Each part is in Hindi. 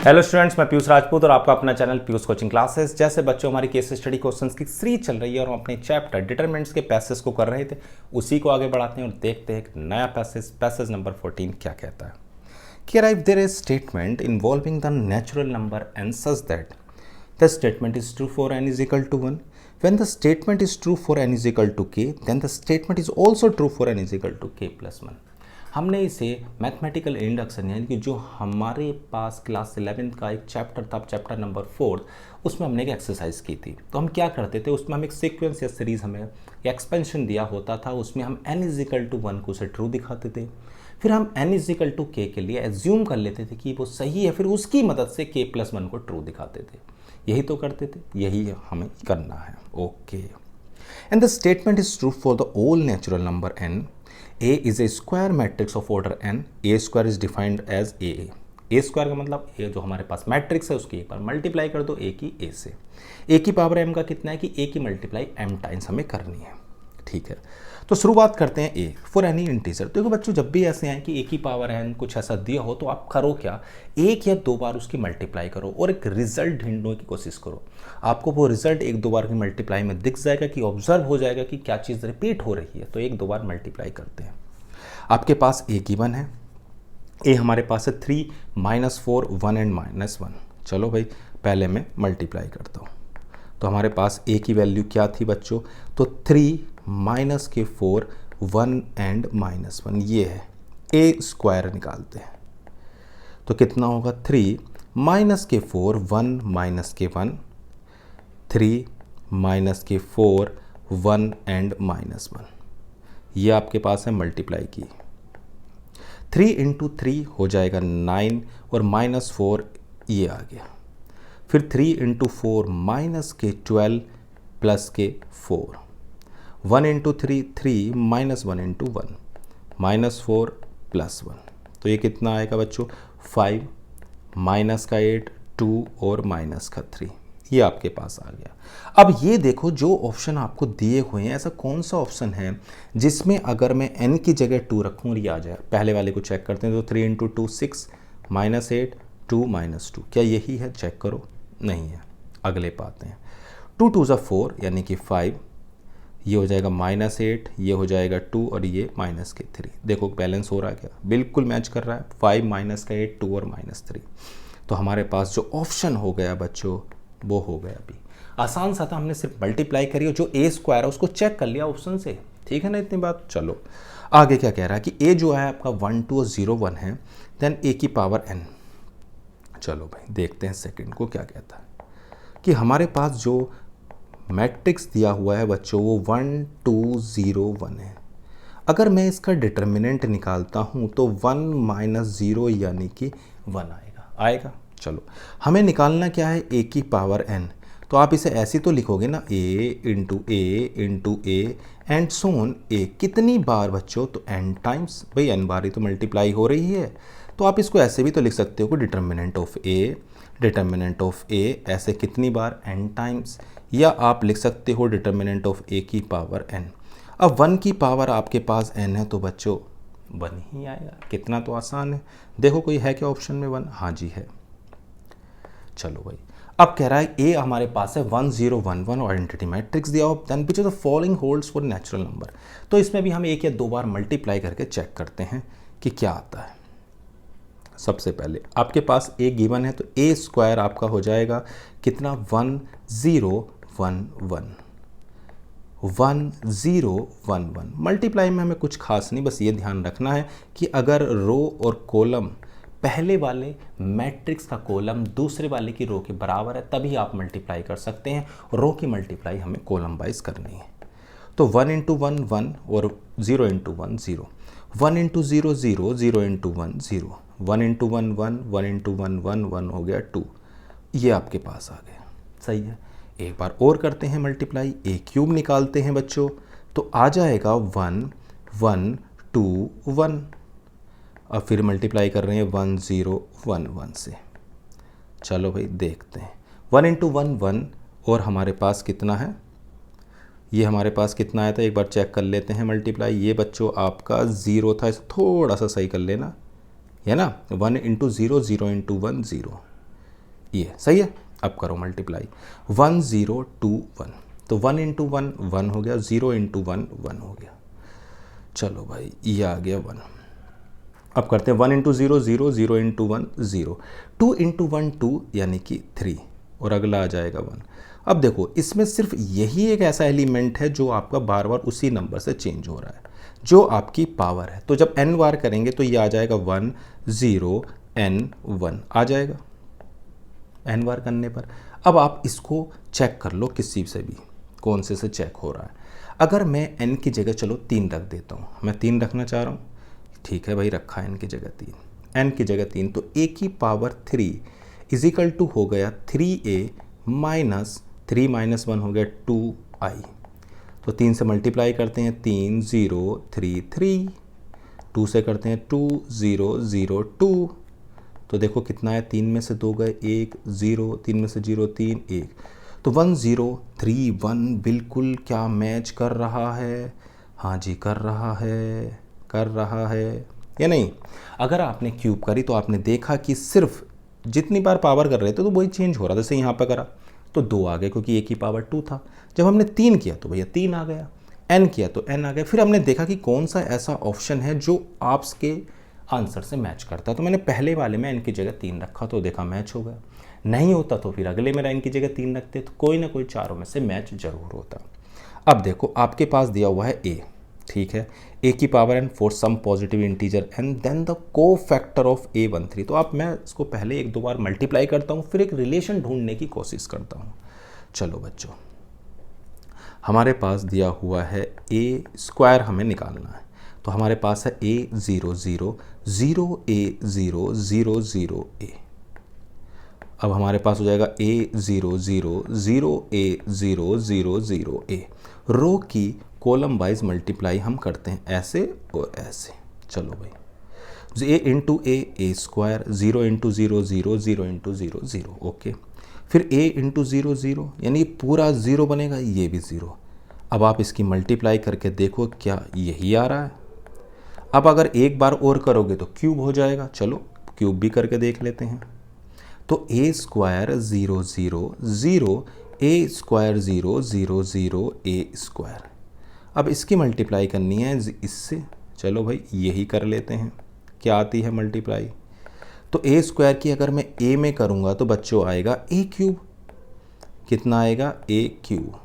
हेलो स्टूडेंट्स, मैं पीयूष राजपूत और आपका अपना चैनल पीयूष कोचिंग क्लासेस। जैसे बच्चों हमारी केस स्टडी क्वेश्चंस की सीरीज चल रही है और हम अपने चैप्टर डिटरमिनेंट्स के पैसेज को कर रहे थे, उसी को आगे बढ़ाते हैं और देखते हैं एक नया पैसेज नंबर 14 क्या कहता है कि if there is statement involving the natural number and such that the statement is true for n is equal to 1, when the statement is true for n is equal to k, then the statement is also true for n is equal to k plus 1। हमने इसे मैथमेटिकल इंडक्शन यानी कि जो हमारे पास क्लास 11th का एक चैप्टर था, चैप्टर नंबर 4, उसमें हमने एक एक्सरसाइज की थी। तो हम क्या करते थे, उसमें हम एक सीक्वेंस या सीरीज हमें एक्सपेंशन दिया होता था, उसमें हम n इज इक्वल टू 1 को उसे ट्रू दिखाते थे, फिर हम n is equal to k के लिए एज्यूम कर लेते थे कि वो सही है, फिर उसकी मदद से k प्लस 1 को ट्रू दिखाते थे। यही तो करते थे, यही हमें करना है। Okay, and the statement is true for the all natural number n. A is a square matrix of order n. A square is defined as AA. A square का मतलब A जो हमारे पास मैट्रिक्स है उसकी एक बार मल्टीप्लाई कर दो A की A से। A की पावर m का कितना है कि A की मल्टीप्लाई m टाइम्स हमें करनी है। ठीक है, तो शुरुआत करते हैं A फॉर एनी इंटीजर। देखो बच्चों, जब भी ऐसे आए कि A की पावर n कुछ ऐसा दिया हो तो आप करो क्या, एक या दो बार उसकी मल्टीप्लाई करो और एक रिजल्ट ढूंढने की कोशिश करो। आपको वो रिजल्ट एक दो बार की मल्टीप्लाई में दिख जाएगा कि ऑब्जर्व हो जाएगा कि क्या चीज़ रिपीट हो रही है। तो एक दो बार मल्टीप्लाई करते हैं। आपके पास A गिवन है, A हमारे पास है 3 -4 1 एंड -1। चलो भाई, पहले मैं मल्टीप्लाई करता हूँ। तो हमारे पास A की वैल्यू क्या थी बच्चों, तो 3 -4 1 एंड -1, ये है। A स्क्वायर निकालते हैं तो कितना होगा, 3 -4 1 -1, 3 -4 1 एंड -1, ये आपके पास है मल्टीप्लाई की। 3 × 3 हो जाएगा 9 और -4 ये आ गया। फिर 3 × 4 -12 प्लस के 4, 1 × 3 3 -1 × 1 -4 प्लस 1, तो ये कितना आएगा बच्चों, 5 माइनस का 8 2 और माइनस का 3, ये आपके पास आ गया। अब ये देखो, जो ऑप्शन आपको दिए हुए हैं, ऐसा कौन सा ऑप्शन है जिसमें अगर मैं n की जगह 2 रखूँ और ये आ जाए। पहले वाले को चेक करते हैं। तो 3 × 2 6 -8 2 -2, क्या यही है, चेक करो, नहीं है। अगले पाते हैं, 2 2 = 4 यानी कि 5, ये हो जाएगा -8, ये हो जाएगा 2 और ये -3। देखो बैलेंस हो रहा है क्या, बिल्कुल मैच कर रहा है। 5 -8 2 और -3, तो हमारे पास जो ऑप्शन हो गया बच्चों वो हो गया। अभी आसान सा था, हमने सिर्फ मल्टीप्लाई करी और जो A स्क्वायर है उसको चेक कर लिया ऑप्शन से। ठीक है ना, इतनी बात। चलो आगे क्या कह रहा है कि A जो है आपका 1 2 और 0 1 है, देन A की पावर n। चलो भाई देखते हैं सेकंड को क्या कहता है कि हमारे पास जो मैट्रिक्स दिया हुआ है बच्चों वो 1 2 0 1 है। अगर मैं इसका डिटर्मिनेंट निकालता हूँ तो 1 - 0 यानी कि 1 आएगा। चलो हमें निकालना क्या है, A की पावर n। तो आप इसे ऐसे तो लिखोगे ना, A × A and so on. A कितनी बार बच्चों, तो n टाइम्स, भाई n बार ही तो मल्टीप्लाई हो रही है। तो आप इसको ऐसे भी तो लिख सकते हो कि डिटर्मिनेंट ऑफ A ऐसे कितनी बार, n टाइम्स, या आप लिख सकते हो डिटर्मिनेंट ऑफ A की पावर n। अब 1 की पावर आपके पास n है तो बच्चों 1 ही आएगा। कितना तो आसान है। देखो कोई है क्या ऑप्शन में 1, हाँ जी है। चलो भाई, अब कह रहा है A हमारे पास है 1 0 1 1 और आइडेंटिटी मैट्रिक्स दिया हो, then which of the following holds for natural number. तो इसमें भी हम एक या दो बार मल्टीप्लाई करके चेक करते हैं कि क्या आता है। सबसे पहले आपके पास A गिवन है तो A स्क्वायर आपका हो जाएगा कितना, 1 0 1 1 1 0 1 1। मल्टीप्लाई में हमें कुछ खास नहीं, बस ये ध्यान रखना है कि अगर रो और कॉलम पहले वाले मैट्रिक्स का कॉलम दूसरे वाले की रो के बराबर है तभी आप मल्टीप्लाई कर सकते हैं। रो की मल्टीप्लाई हमें कॉलम वाइज करनी है। तो 1 × 1 1 और 0 × 1 0, 1 × 0 0 0 × 1 0, 1 × 1 1 1 × 1 1 1 हो गया 2, ये आपके पास आ गया। सही है। एक बार और करते हैं मल्टीप्लाई, A³ निकालते हैं बच्चों, तो आ जाएगा 1 1 2 1। अब फिर मल्टीप्लाई कर रहे हैं 1 0 1 1 से। चलो भाई देखते हैं, 1 × 1 1 और हमारे पास कितना है, ये हमारे पास कितना आया था, एक बार चेक कर लेते हैं मल्टीप्लाई। ये बच्चों आपका 0 था, इसे थोड़ा सा सही कर लेना, है ना। 1 × 0 0 × 1 0, ये सही है। अब करो मल्टीप्लाई, 1 0 2 1, तो 1 इंटू 1 1 हो गया, 0 इंटू 1 1 हो गया। चलो भाई ये आ गया 1। अब करते हैं 1 इंटू 0 0, 0 इंटू 1 0, 2 इंटू 1 2 यानी कि 3, और अगला आ जाएगा 1। अब देखो इसमें सिर्फ यही एक ऐसा एलिमेंट है जो आपका बार बार उसी नंबर से चेंज हो रहा है, जो आपकी पावर है। तो जब n बार करेंगे तो ये आ जाएगा 1 0 n 1 आ जाएगा n बार करने पर। अब आप इसको चेक कर लो किसी से भी, कौन से चेक हो रहा है। अगर मैं n की जगह चलो 3 रख देता हूँ, मैं 3 रखना चाह रहा हूँ, ठीक है भाई रखा n की जगह 3, n की जगह 3, तो a की पावर 3 इज इक्वल टू हो गया 3a माइनस 3 माइनस 1 हो गया 2i। तो 3 से मल्टीप्लाई करते हैं, 3 0 3 3, 2 से करते हैं 2 0 0 2, तो देखो कितना है, 3 में से 2 गए 1 0, 3 में से 0 3 1, तो 1 0 3 1 बिल्कुल क्या मैच कर रहा है? हाँ जी कर रहा है या नहीं। अगर आपने क्यूब करी तो आपने देखा कि सिर्फ जितनी बार पावर कर रहे थे तो वही चेंज हो रहा था। जैसे यहाँ पर करा तो 2 आ गए क्योंकि a की पावर 2 था, जब हमने 3 किया तो भैया 3 आ गया, n किया तो n आ गया। फिर हमने देखा कि कौन सा ऐसा ऑप्शन है जो आपके आंसर से मैच करता है, तो मैंने पहले वाले में n की जगह 3 रखा तो देखा मैच हो गया। नहीं होता तो फिर अगले में n की जगह 3 रखते तो कोई ना कोई चारों में से मैच जरूर होता। अब देखो आपके पास दिया हुआ है a, ठीक है, a की power n for some positive integer n then the cofactor of a13। तो अब मैं इसको पहले 1-2 बार मल्टीप्लाई करता हूँ, फिर एक रिलेशन ढूंढने की कोशिश करता हूँ। चलो बच्चों हमारे पास दिया हुआ है a स्क्वायर हमें निकालना है, तो हमारे पास है a 0 0 0 a 0 0 0 a। अब हमारे पास हो जाएगा a 0 0 0 a 0 0 0 a। रो की कॉलम वाइज मल्टीप्लाई हम करते हैं ऐसे और ऐसे। चलो भाई a into A square, 0 into 0 0 0 into 0 0, okay. फिर a इंटू 0 0 यानी पूरा 0 बनेगा, ये भी 0। अब आप इसकी मल्टीप्लाई करके देखो क्या यही आ रहा है। अब अगर एक बार और करोगे तो क्यूब हो जाएगा, चलो क्यूब भी करके देख लेते हैं। तो a square 0 0 0 a square 0 0 0 a square. अब इसकी मल्टीप्लाई करनी है इससे, चलो भाई यही कर लेते हैं। क्या आती है मल्टीप्लाई, तो a स्क्वायर की अगर मैं a में करूँगा तो बच्चों आएगा a क्यूब, कितना आएगा a क्यूब।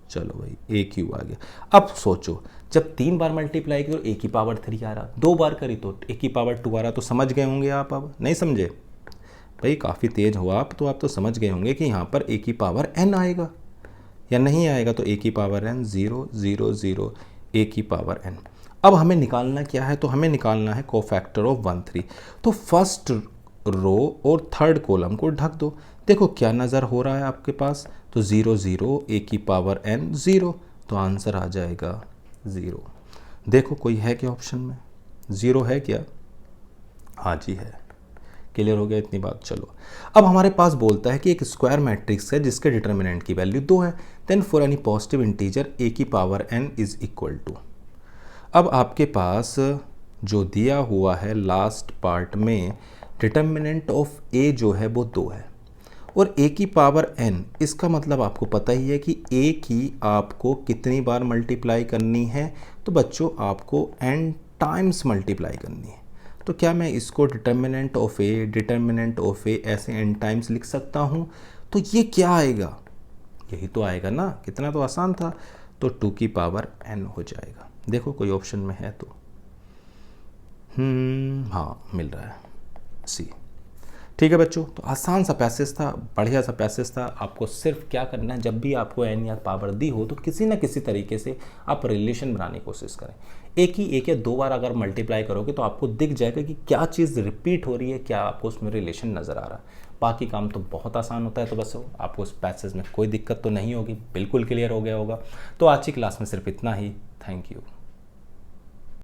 चलो भाई a क्यूब आ गया। अब सोचो जब 3 बार मल्टीप्लाई करो a की पावर 3 आ रहा, 2 बार करी तो a की पावर 2 आ रहा, तो समझ गए होंगे आप। अब नहीं समझे भाई, काफ़ी तेज हो आप तो समझ गए होंगे कि यहाँ पर a की पावर n आएगा या नहीं आएगा। तो a की पावर n 0 0 0 a की पावर n। अब हमें निकालना क्या है, तो हमें निकालना है कोफैक्टर ऑफ 1 3। तो फर्स्ट रो और थर्ड कॉलम को ढक दो, देखो क्या नज़र हो रहा है आपके पास, तो 0 0 a की पावर n 0, तो आंसर आ जाएगा 0। देखो कोई है क्या ऑप्शन में, 0 है क्या? हाँ जी है। क्लियर हो गया इतनी बात। चलो अब हमारे पास बोलता है कि एक स्क्वायर मैट्रिक्स है जिसके डिटर्मिनेंट की वैल्यू 2 है, then for any positive integer a की power n is equal to. अब आपके पास जो दिया हुआ है लास्ट पार्ट में डिटर्मिनेंट ऑफ a जो है वो 2 है, और a की पावर n, इसका मतलब आपको पता ही है कि a की आपको कितनी बार मल्टीप्लाई करनी है, तो बच्चों आपको n टाइम्स मल्टीप्लाई करनी है। तो क्या मैं इसको डिटर्मिनेंट ऑफ ए ऐसे n टाइम्स लिख सकता हूँ? तो ये क्या आएगा, यही तो आएगा ना, कितना तो आसान था। तो 2 की पावर n हो जाएगा। देखो कोई ऑप्शन में है तो हाँ मिल रहा है सी। ठीक है बच्चों, तो आसान सा पैसेज था, बढ़िया सा पैसेज था। आपको सिर्फ क्या करना है, जब भी आपको n या पावर दी हो तो किसी ना किसी तरीके से आप रिलेशन बनाने की कोशिश करें। एक या 2 बार अगर मल्टीप्लाई करोगे तो आपको दिख जाएगा कि क्या चीज़ रिपीट हो रही है, क्या आपको उसमें रिलेशन नज़र आ रहा है। बाकी काम तो बहुत आसान होता है। तो बस आपको उस पैसेज में कोई दिक्कत तो नहीं होगी, बिल्कुल क्लियर हो गया होगा। तो आज की क्लास में सिर्फ इतना ही। Thank you.